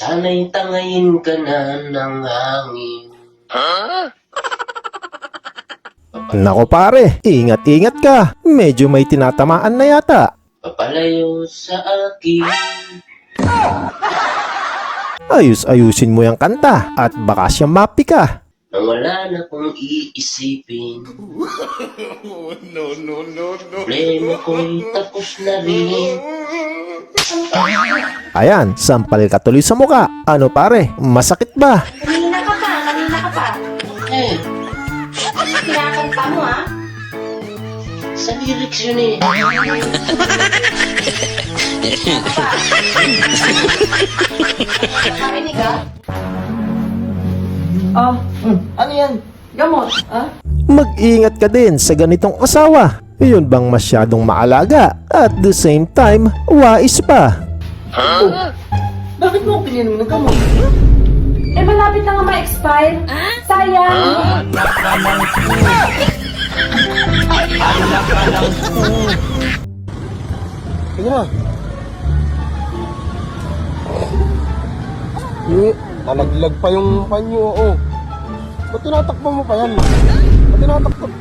Sana'y tangayin ka na ng hangin. Nako pare, ingat-ingat ka. Medyo may tinatamaan na yata. Papalayo sa akin. Ayusin mo yung kanta at baka siya mapi ka. Nang wala na kong iisipin. Problema ko'y tapos na rin. Ayan, sampal ka tuloy sa muka. Ano pare, masakit ba? Kanina ka pa. Eh, Kinakanta mo, ha? sa lyrics yun eh. Nakarinig, ha? Oh, Ano yan? gamot, ha? Mag-ingat ka din sa ganitong asawa. Yun bang masyadong maalaga at the same time, wais pa? Bakit mo pininom ng gamot? Eh, malapit na nga ma-expire. Sayang. Sige na. Nalaglag pa yung panyo, oh. Ba't tinatakpan mo pa yan?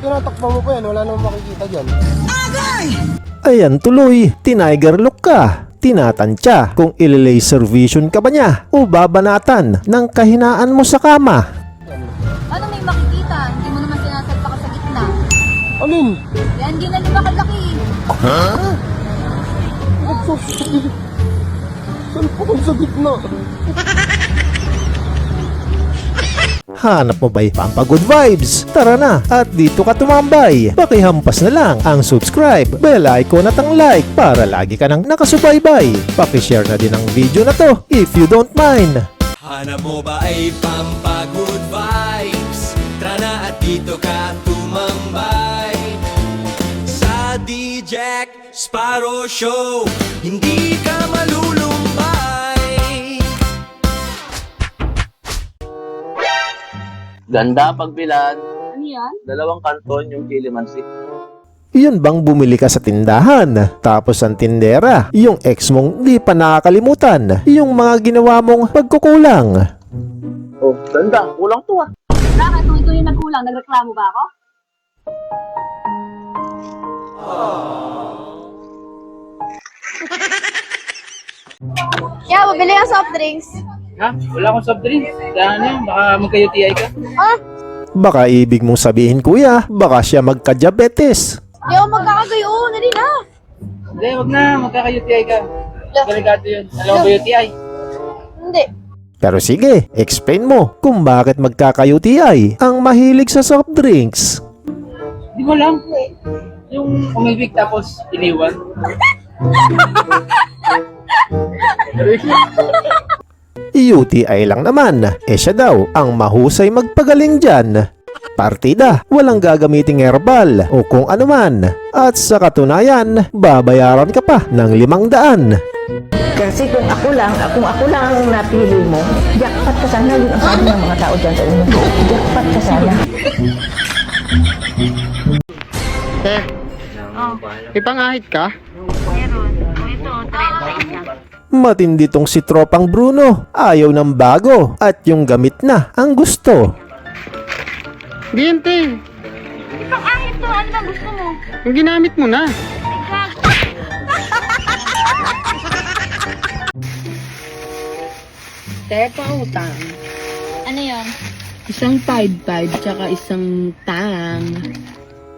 Tinatakpan mo pa yan? Wala namang makikita dyan. Ayan tuloy, tiniger look ka. Tinatantya kung ililaser vision ka ba niya o babanatan ng kahinaan mo sa kama. Ano may makikita? Hindi mo naman sinasalpa ka sa gitna. Alin? Yan, hindi na lima kalaki. Saan po kung sa gitna? Hanap mo ba'y pampagood vibes? Tara na at dito ka tumambay. Pakihampas na lang ang subscribe, bell icon at ang like para lagi ka nang nakasubaybay. Pakishare na din ang video na to if you don't mind. Hanap mo ba ay pampagood vibes? Tara na at dito ka tumambay sa DJ Sparrow Show. Hindi ka malulumbay. Ganda pagbilan, Ano yan? 2 kanton yung Kilimansi. Yun bang bumili ka sa tindahan, tapos ang tindera, yung ex mong di pa nakakalimutan, yung mga ginawa mong pagkukulang. Oh, ganda, kulang to ah. Bakit? Kung ito yung nagkulang, nagreklamo ba ako? Yeah, mabili ang soft drinks. Ha? Wala akong soft drinks. Kaya ano yun? Baka magka-UTI ka. Baka ibig mong sabihin kuya, baka siya magka-diabetes. Di ako magkakagayo. Nali na. Hindi, wag na. Magkaka-UTI ka. Delikado yun. Alam mo ba UTI? Hindi. Pero sige, explain mo kung bakit magkaka-UTI ang mahilig sa soft drinks. Di mo alam. Yung umibig tapos iniwan. UTI lang naman, siya daw ang mahusay magpagaling dyan. Partida, walang gagamiting herbal o kung anuman. At sa katunayan, babayaran ka pa ng 500. Kasi kung ako lang ang napili mo, jackpot ka sana. Yun ang sabi ng mga tao dyan sa ulo. Jackpot ka sana. Ipangahit ka? Matindi tong si Tropang Bruno. Ayaw ng bago at yung gamit na ang gusto. Diente, Isang ahit to. Ano bang gusto mo? yung ginamit mo na. Teka, utang. Ano yun? Isang Tide tsaka isang Tang.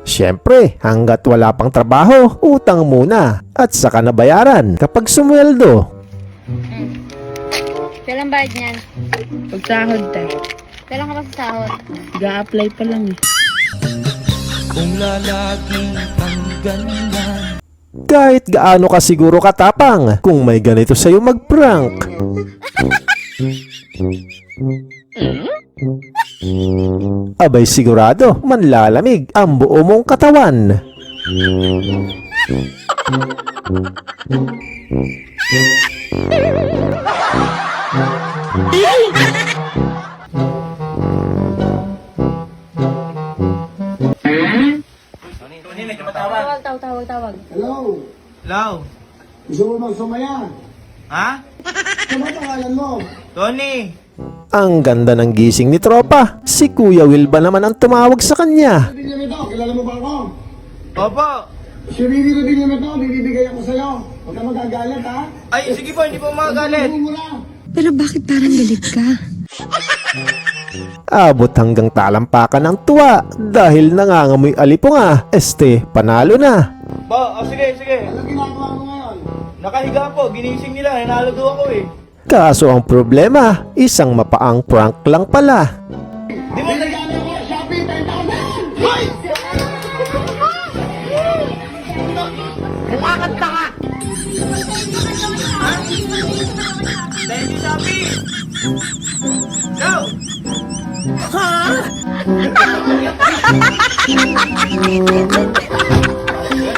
Siyempre, hanggat wala pang trabaho, utang muna at saka nabayaran kapag sumweldo. Kailan bayad niyan? Pagsahod tayo. Kailan ka pa sa sahod? Ga-apply pa lang eh. Kung lalagi kang ganyan. Kahit gaano ka siguro katapang kung may ganito sa'yo mag-prank. Abay sigurado, manlalamig ang buo mong katawan. Tawag. Hello? Hello? Gusto mo magsumaya? Ha? Ano pangalan mo? Tony! Ang ganda ng gising ni tropa. Si Kuya Will ba naman ang tumawag sa kanya? Bibigyan mo ito, kilala mo ba ako? Opo! Si Riri bibigyan mo ito, bibigay ako sa'yo. Huwag ka magagalit ha? Ay, sige po, hindi po magagalit. Huwag mo na. Pero bakit parang galit ka? Abot hanggang talampakan ng tuwa dahil nangangamoy alipunga. Panalo na. Po, sige. Ano ginagawa mo ngayon? Nakahiga po, ginising nila, nanalo ako eh. Kaso ang problema, isang mapaang prank lang pala. Di mo Bigyan mo ako, Shopee, 10,000! Hoy! Thank you, Shopee! Go!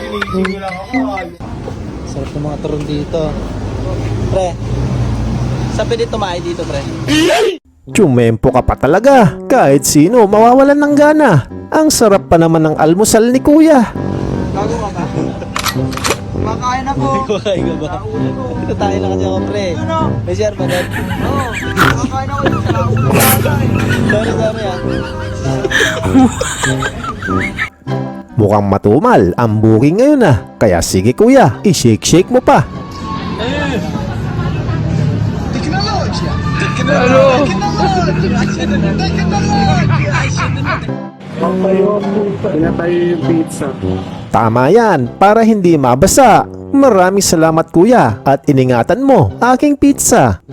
Ginising nyo lang ako. Sarap ng mga turon dito. Pre, saan pwede tumahay dito, pre? Tsumempo ka pa talaga. Kahit sino mawawalan ng gana. Ang sarap pa naman ng almusal ni Kuya. Bago ka ba? Kumakain ako. Kumakain ka ba? Katayin na kasi ako, pre. Ano? May share ba doon? Oo. Kumakain ako dito sa ulo. Sorry ah. Mukhang matumal ang booking ngayon ah. Kaya sige Kuya, i-shake-shake mo pa. Pinatayo yung pizza. Tama yan, para hindi mabasa. Maraming salamat Kuya at iningatan mo aking pizza.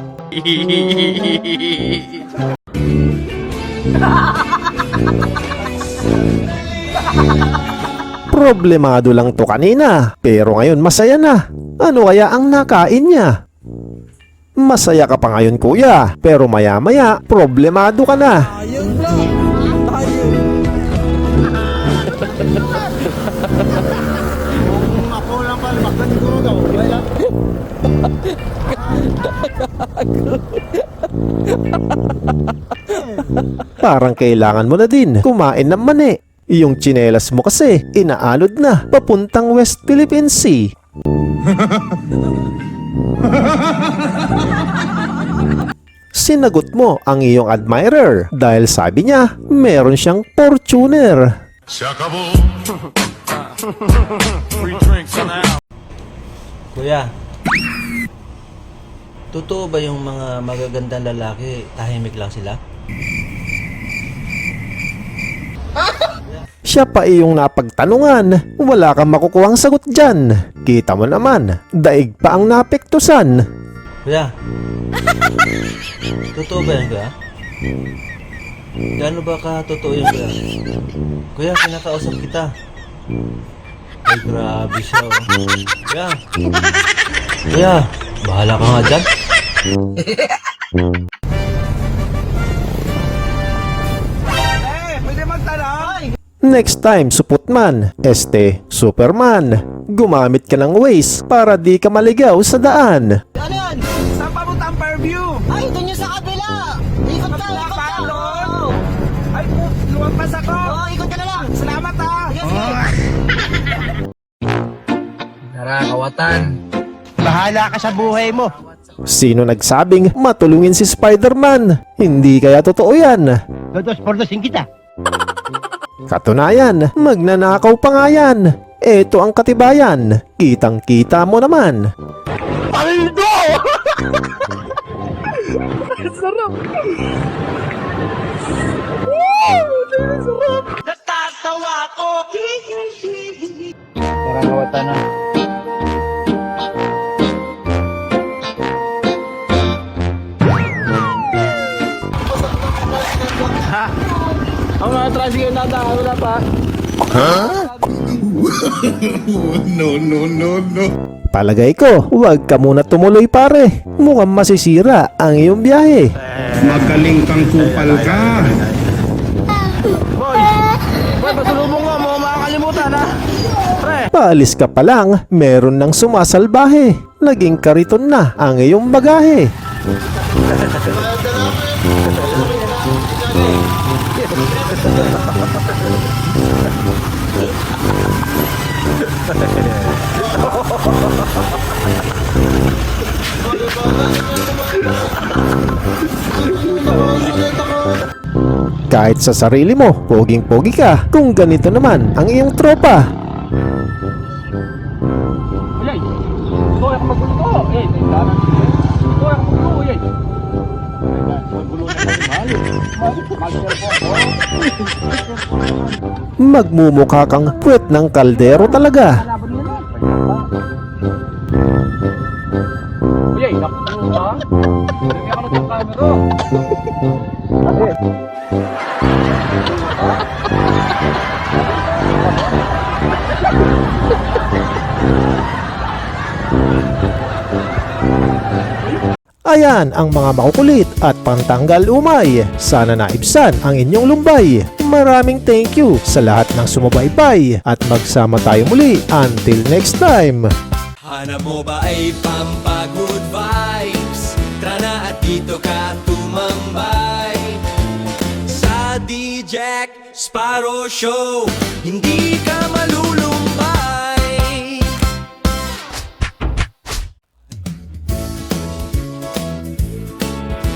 Problemado lang to kanina, pero ngayon masaya na. Ano kaya ang nakain niya? Masaya ka pa ngayon Kuya, pero maya-maya problemado ka na. Ako lang pala, bakit siguro daw? Kaya Parang kailangan mo na din kumain ng mani. Yung tsinelas mo kasi inaalod na papuntang West Philippine Sea. Sinagot mo ang iyong admirer dahil sabi niya meron siyang Fortuner. Kuya, totoo ba yung mga magagandang lalaki, tahimik lang sila? Siya pa iyong napagtanungan, wala kang makukuhang sagot dyan. Kita mo naman, daig pa ang napektusan. Kuya, totoo ba yan, kuya? Gaano ba ka totoo yun, kuya? Kuya, kinakausap kita. Ay, grabe siya, oh. Kuya, kuya, bahala ka nga dyan. Next time, suputman, Superman, gumamit ka ng Waze para di ka maligaw sa daan. Ano yan? Saan pa mo Tamper View? Ay, doon yung sa kabila! Ikot ka, ikot ka! Ay, lumampas ako! Oo, ikot ka na lang! Salamat ha! Sige! Narakawatan! Bahala ka sa buhay mo! Sino nagsabing matulungin si Spider-Man? Hindi kaya totoo yan. Dos-por-dosin kita! Katunayan, magnanakaw pa nga yan. Ito ang katibayan. Kitang-kita mo naman. Paldo! Natatawa ko! Narakawatan na. Ang mga tricycle na wala pa. Palagay ko, huwag ka muna tumuloy pare. Mukhang masisira ang iyong biyahe. Magaling kang kupal ka. Boy, pasulubong mo, mo makakalimutan ha. Pre. Paalis ka pa lang, meron ng sumasalbahe. Naging kariton na ang iyong bagahe. Kahit sa sarili mo, poging-pogi ka. Kung ganito naman ang iyong tropa. Uyay! Ito ako magulo to! Eh, tingnan. Ito ako magulo, uyay! Magulo na kami, mahal po ako. Magmumukha kang puwet ng kaldero talaga. Uyay, naku ha? Hindi ako ng camera. Ayan ang mga makukulit at pantanggal umay. Sana naibsan ang inyong lumbay. Maraming thank you sa lahat ng sumubaybay at magsama tayo muli until next time. Hanap mo ba ay pampagod vibes? Tara na at dito ka tumambay sa DJ Sparrow Show. Hindi